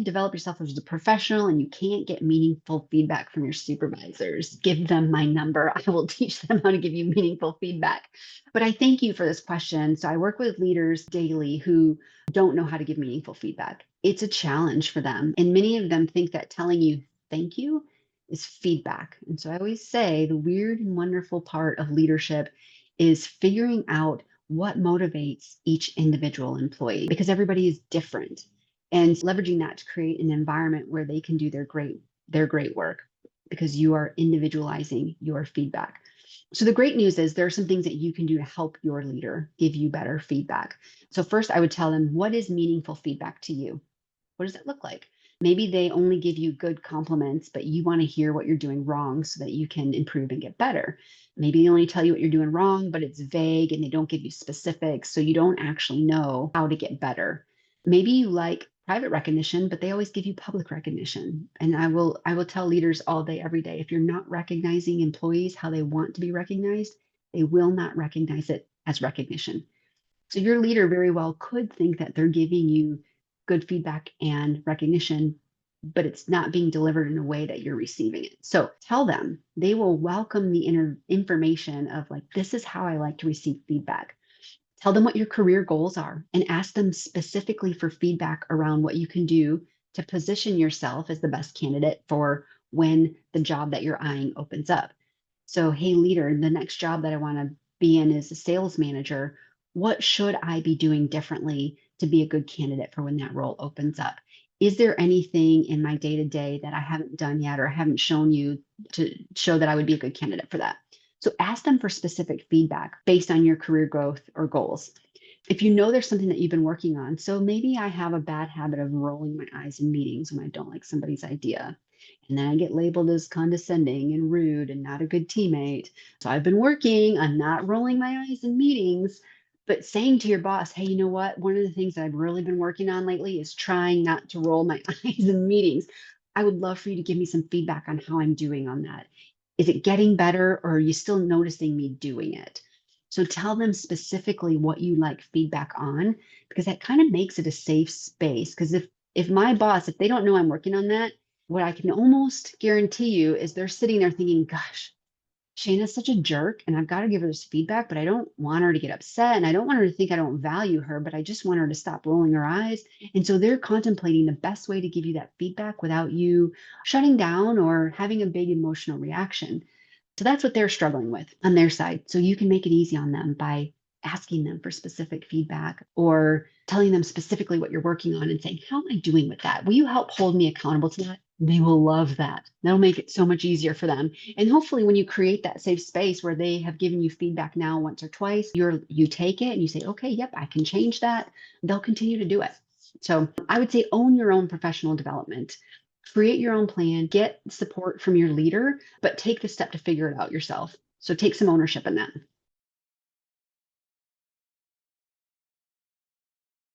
develop yourself as a professional and you can't get meaningful feedback from your supervisors, give them my number. I will teach them how to give you meaningful feedback. But I thank you for this question. So I work with leaders daily who don't know how to give meaningful feedback. It's a challenge for them. And many of them think that telling you thank you is feedback. And so I always say the weird and wonderful part of leadership is figuring out what motivates each individual employee because everybody is different and leveraging that to create an environment where they can do their great work because you are individualizing your feedback. So the great news is there are some things that you can do to help your leader give you better feedback. So first I would tell them, what is meaningful feedback to you? What does that look like? Maybe they only give you good compliments, but you want to hear what you're doing wrong so that you can improve and get better. Maybe they only tell you what you're doing wrong, but it's vague and they don't give you specifics, so you don't actually know how to get better. Maybe you like private recognition, but they always give you public recognition. And I will tell leaders all day, every day, if you're not recognizing employees how they want to be recognized, they will not recognize it as recognition. So your leader very well could think that they're giving you good feedback and recognition, but it's not being delivered in a way that you're receiving it. So tell them, they will welcome the information of like, this is how I like to receive feedback. Tell them what your career goals are and ask them specifically for feedback around what you can do to position yourself as the best candidate for when the job that you're eyeing opens up. So, hey, leader, the next job that I want to be in is a sales manager. What should I be doing differently to be a good candidate for when that role opens up? Is there anything in my day to day that I haven't done yet or haven't shown you to show that I would be a good candidate for that? So ask them for specific feedback based on your career growth or goals. If you know there's something that you've been working on, so maybe I have a bad habit of rolling my eyes in meetings when I don't like somebody's idea. And then I get labeled as condescending and rude and not a good teammate. So I've been working on not rolling my eyes in meetings, but saying to your boss, hey, you know what? One of the things that I've really been working on lately is trying not to roll my eyes in meetings. I would love for you to give me some feedback on how I'm doing on that. Is it getting better or are you still noticing me doing it? So tell them specifically what you like feedback on, because that kind of makes it a safe space. Because if my boss, if they don't know I'm working on that, what I can almost guarantee you is they're sitting there thinking, gosh, Shayna's such a jerk and I've got to give her this feedback, but I don't want her to get upset and I don't want her to think I don't value her, but I just want her to stop rolling her eyes. And so they're contemplating the best way to give you that feedback without you shutting down or having a big emotional reaction. So that's what they're struggling with on their side. So you can make it easy on them by asking them for specific feedback or telling them specifically what you're working on and saying, how am I doing with that? Will you help hold me accountable to that? They will love that. That'll make it so much easier for them. And hopefully when you create that safe space where they have given you feedback now once or twice, you take it and you say, okay, yep, I can change that. They'll continue to do it. So I would say own your own professional development. Create your own plan, get support from your leader, but take the step to figure it out yourself. So take some ownership in that.